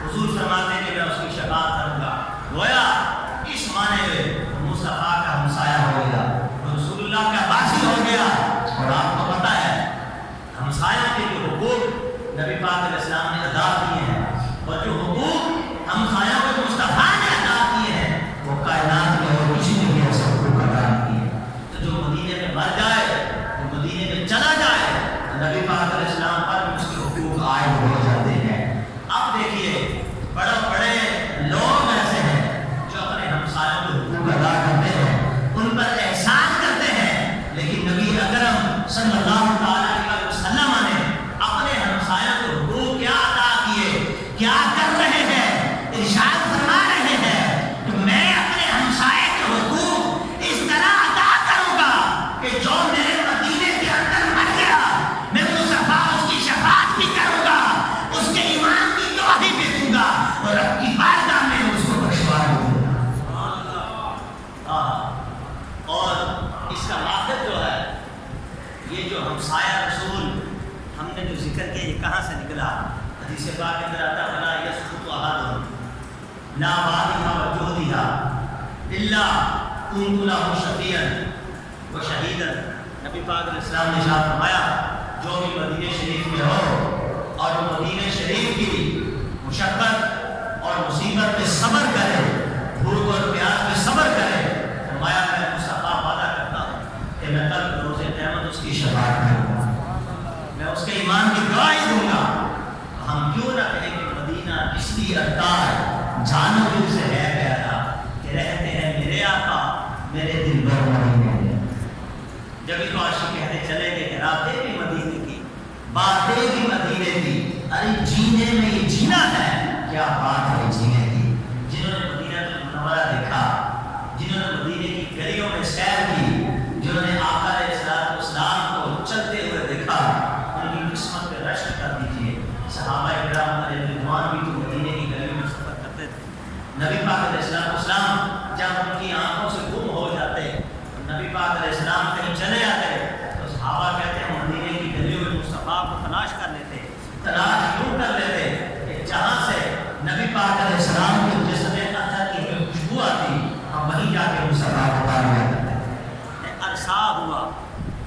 حضور فرماتے ہیں کہ میں اس کی شفاعت کروں گا. گویا اس معنی میں مصطفیٰ کا ہمسایہ ہو گیا، رسول اللہ کا باسی ہو گیا. اور آپ کو پتہ ہے ہمسایوں کے جو حقوق نبی پاک علیہ السلام نے ادا کیے ہیں اور جو حقوق ہمسایوں کو مصطفیٰ نے ادا کیے ہیں وہ کائنات میں اور کسی نے بھی ایسے حقوق ادا کیے. تو جو مدینے میں مر جائے، جو مدینے میں چلا جائے، نبی پاک علیہ السلام پر اس کے حقوق عائد ہو جاتے ہیں. اب دیکھیے بڑے بڑے لوگ ایسے ہیں جو اپنے ہمسایوں کے حقوق ادا کرتے ہیں، ان پر احسان کرتے ہیں، لیکن نبی اکرم صلی اللہ علیہ وسلم نے اپنے ہمسایوں کے حقوق کیا ادا کیے، کیا کر رہے ہیں؟ ارشاد فرما رہے ہیں کہ میں اپنے ہمسائے کے حقوق اس طرح ادا کروں گا کہ جو میرے مدینے کے اندر مر گیا میں مصطفیٰ اس کی شفاعت بھی کروں گا، اس کے ایمان کی گواہی بھی دوں گا اور رب کی بارگاہ میں اس کو بخشوا دوں گا. اور اس کا ماخذ جو ہے یہ جو ہمسایہ رسول ہم نے جو ذکر کیا یہ کہاں سے نکلا؟ حدیث پاک کے اندر آتا ہے ولا یسقط احد لا والدہ وجودہ الا كنت له شفیعا وشہیدا. نبی پاک علیہ السلام نے ارشاد فرمایا جو بھی مدینہ شریف میں ہو اور مدینہ شریف کی مشقت اور مصیبت پہ صبر کرے، بھوک اور پیاس پہ صبر کرے، فرمایا میں مصطفیٰ وعدہ کرتا ہوں کہ میں کل روز قیامت اس کی شفاعت کروں گا، میں اس کے ایمان کی گواہی دوں گا. ہم کیوں نہ کہیں کہ مدینہ اس لیے اتار جانو دل سے ہے پیارا کہ رہتے ہیں میرے آقا میرے دل بھر مدینے میں. جب تو عاشق کہتے چلے گئے کہ راتیں بھی مدینے کی، باتیں بھی مدینے کی، ارے جینے میں یہ جینا ہے، کیا بات ہے جینے کی. جنہوں نے مدینہ المنورہ دیکھا، جنہوں نے مدینے کی گلیوں میں سیر کی، جنہوں نے آقا علیہ السلام کو چلتے ہوئے دیکھا، ان کی قسمت پہ رشک کر دیجیے. صحابہ کرام علیہ رضوان بھی تو مدینے کی گلیوں میں سفر کرتے تھے. نبی پاک علیہ السلام جب ان کی آنکھوں سے گم ہو جاتے، نبی پاک علیہ السلام کہیں چلے جاتے تو صحابہ کہتے ہیں مدینے کی گلیوں میں مصطفیٰ کو تلاش کر لیتے، تلاش یوں کر لیتے کہ جہاں سے نبی پاک علیہ السلام کے جسم اطہر کی خوشبو آتی ہم وہیں جا کے مصطفیٰ کو پا لیا کرتے تھے. عرصہ ہوا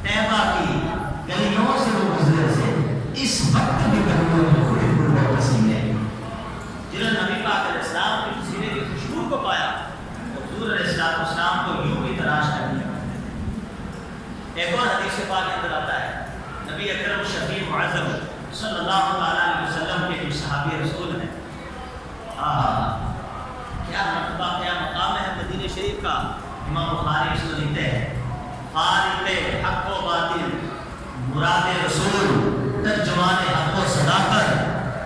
طیبہ کی گلیوں سے وہ گزرے تھے، اس وقت بھی گلیوں میں خوشبو بہت پسند ہے. جنہوں نے نبی پاک علیہ السلام کے سینے کی خوشبو کو پایا حضور علیہ السلام کو یوں بھی تلاش کر لیا کرتے تھے. ایک اور حدیث پاک کے اندر آتا ہے نبی اکرم شفیع معظم صلی اللہ علیہ وسلم کے جو صحابی رسول ہیں، کیا مرتبہ کیا مقام ہے مدینہ شریف کا. امام بخاری اس کو لکھتے ہیں فارق حق و باطل مراد رسول ترجمان حق و صداقت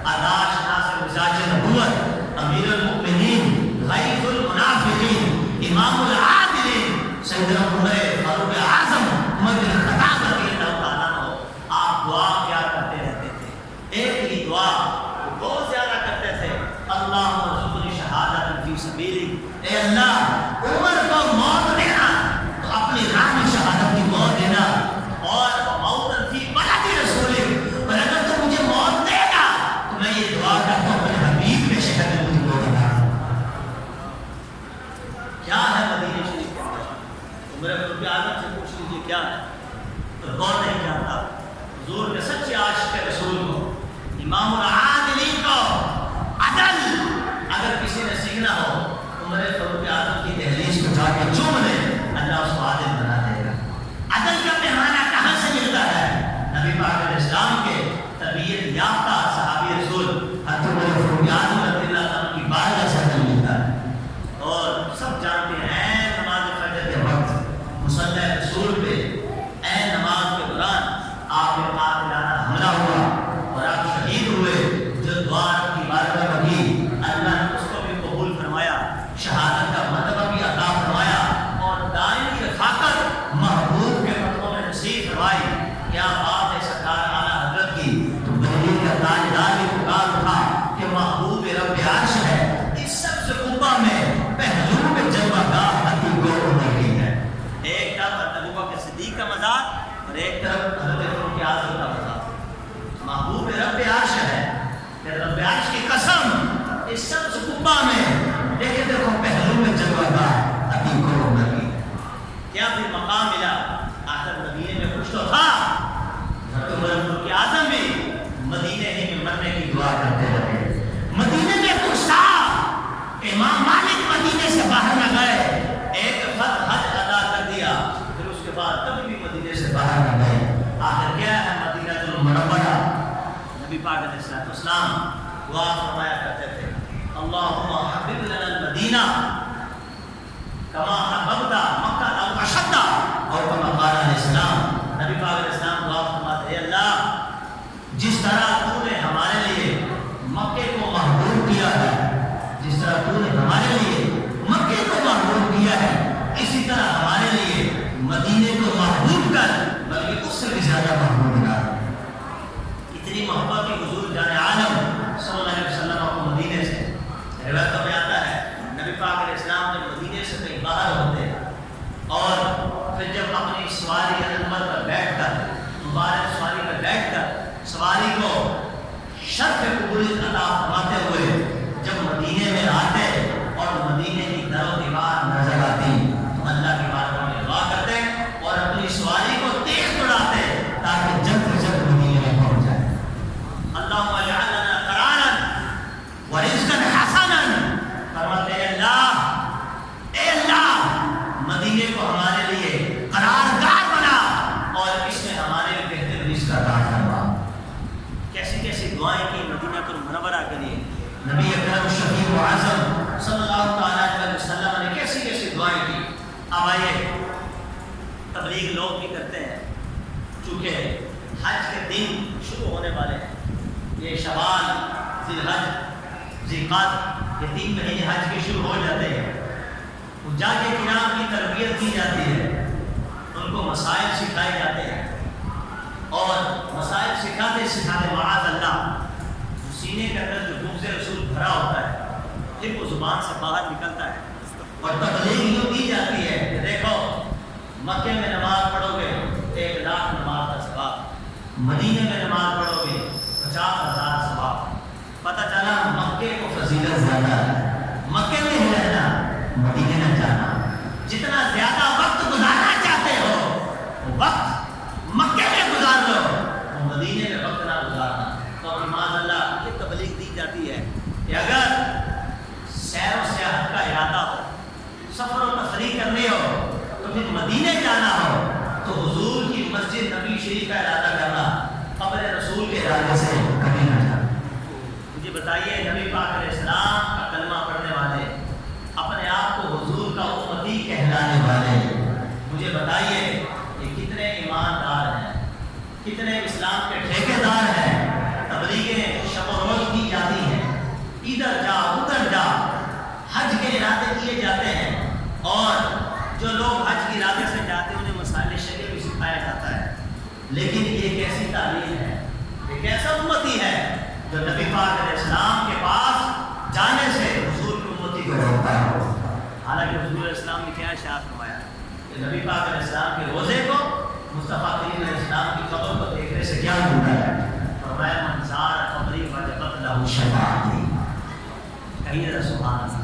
اداش ناصر مزاج نبوت امیر المؤمنین غیث المنافقین امام العادلین سیدنا عمر فاروق اعظم عمر بن خطاب رضی اللہ تعالیٰ عنہ. آپ دعا کیا کرتے رہتے تھے؟ ایک ہی دعا بہت زیادہ کرتے تھے، اللہم ارزقنی شہادۃ فی سبیلک. اے اللہ عمر کو موت دینا تو اپنی راہ میں شہادت کی موت دینا، اور موت فی بلد رسولک، اور اگر تو مجھے موت دے گا تو میں یہ دعا کرتا ہوں اپنے حبیب کے شہر میں مجھے موت دینا. کیا ہے مدینہ شریف کے اندر؟ عمر فاروق اعظم سے پوچھ لیجیے کیا ہے تو غور نہیں جانتا. حضور کے سچے عاشق رسول کو، امام العادلین کو عدل اگر کسی نے سیکھنا ہو عمر فاروق اعظم کی دہلیز کو جا کے چوم لے، اللہ اس کو عادل بنا دے گا. عدل کا پیمانہ کہاں سے ملتا ہے؟ نبی پاک علیہ السلام کے تربیت یافتہ صحابی رسول حضرت عمر فاروق اعظم رضی اللہ عنہ کی بارگاہ سے عدل ملتا ہے. اور سب جانتے ہیں نماز فجر کے وقت مصلی رسول پہ عین نماز کے دوران آپ کے قاتلانہ حملہ ہوا اور آپ شہید ہوئے. جو دعا کی بارگاہ میں اللہ نے اس کو بھی قبول فرمایا، شہادت کا مرتبہ بھی عطا فرمایا اور دائمی رفاقت محبوب کے مرتبہ میں نصیب فرمائی. کیا بات ہے سرکار اعلیٰ حضرت کی. تو دہلی کا تاجدار بھی پکار اٹھا کہ محبوب رب عرش ہے. اس سب سے اوپر میں پہلو میں جلوہ گاہ حقیق کو اتری ہے. ایک طرف ابو بکر صدیق کا مزار اور ایک طرف حضرت فاروق اعظم کا مزار. محبوب رب عرش ہے. رب عرش کی قسم علیہ السلام دعا فرمایا کرتے تھے اللہم حبب لنا المدینہ کما حببت مکہ او اشد اور کما قال علیہ السلام نبی پاک علیہ السلام دعا فرماتے ہیں اللہ جس طرح تو نے ہمارے لیے مکے کو محبوب کیا ہے، جس طرح تو نے ہمارے لیے مکے کو محبوب کیا ہے، اسی طرح ہمارے لیے مدینے کو محبوب کر، بلکہ اس سے بھی زیادہ محبوب بنا۔ اتنی محبت کی حضور جان عالم صلی اللہ علیہ وسلم کو مدینے سے، روایتوں میں آتا ہے نبی پاک علیہ السلام جب مدینے سے کہیں باہر ہوتے اور پھر جب اپنی سواری انمر پر بیٹھ کر مبارک سواری پر بیٹھ کر سواری کو شرف قبولیت عطا فرماتے ہوئے جب مدینے میں آتے اور مدینے کی در و دیوار نظر آتی تو اللہ کی بارگاہ میں دعا کرتے اور اپنی سواری کو تیز دوڑاتے تاکہ جلد سے جلد مدینے میں پہنچ جائے۔ اللہم اجعل لنا قرارا ورزقا حسنا، فرماتے ہیں اے اللہ مدینے کو ہمارے لیے قرارگاہ بنا اور اس میں ہمارے لیے بہتر رزق عطا فرما۔ کیسی کیسی دعائیں کی مدینہ المنورہ کے لیے نبی اکرم شفیع معظم صلی اللہ تعالیٰ علیہ وسلم نے کیسی کیسی دعائیں کی۔ اب آئیے تبلیغ لوگ بھی کرتے ہیں، چونکہ حج کے دن شروع ہونے والے ہیں، یہ شوال، ذی الحج، ذی القعدہ، یہ 3 مہینے حج کے شروع ہو جاتے ہیں۔ حجاج کرام کی تربیت کی جاتی ہے، ان کو مسائل سکھائے جاتے ہیں اور مسائل سکھاتے سکھاتے معاذ اللہ سینے کے اندر جو حفظ رسول بھرا ہوتا ہے پھر وہ زبان سے باہر نکلتا ہے اور تبلیغ یوں دی جاتی ہے کہ دیکھو مکے میں نماز پڑھو گے 1 لاکھ نماز کا ثواب، مدینے میں نماز پڑھو گے 50,000 ثواب۔ پتہ چلا مکے کو فضیلت زیادہ ہے، مکے میں ہی رہنا، مدینے میں جانا۔ جتنا زیادہ وقت گزارنا چاہتے ہو وقت مکے میں گزار لو، مدینے میں وقت نہ گزارنا۔ تو معاذ اللہ یہ تبلیغ دی جاتی ہے کہ اگر سیر و سیاحت کا ارادہ ہو، سفر و تفریح کرنی ہو تو پھر مدینے جانا ہو تو حضور کی مسجد نبی شریف کا ارادہ کرنا، قبر رسول کے ارادے سے کبھی نہ جانا۔ مجھے بتائیے نبی پاک علیہ السلام کا کلمہ پڑھنے والے، اپنے آپ کو حضور کا امتی کہلانے والے، مجھے بتائیے یہ کتنے ایماندار ہیں، کتنے اسلام کے ٹھیکیدار ہیں۔ تبلیغیں شب و روز کی جاتی ہیں، ادھر جا ادھر جا، حج کے ارادے کیے جاتے ہیں اور جو لوگ حج کے ارادے سے جاتے ہیں انہیں مسائل شریعت بھی سکھایا جاتا ہے۔ لیکن یہ کیسی تعلیم ہے، یہ کیسا امتی ہے جو نبی پاک علیہ السلام کے پاس جانے سے حضور کی امتی کو روکتا ہے۔ حالانکہ حضور علیہ السلام نے کیا ارشاد فرمایا کہ نبی پاک علیہ السلام کے روزے کو مصطفیٰ کریم علیہ السلام کی قبر کو دیکھنے سے کیا ہوتا ہے؟ فرمایا من زار قبری وجبت لہ شفاعتی، کہیے سبحان اللہ۔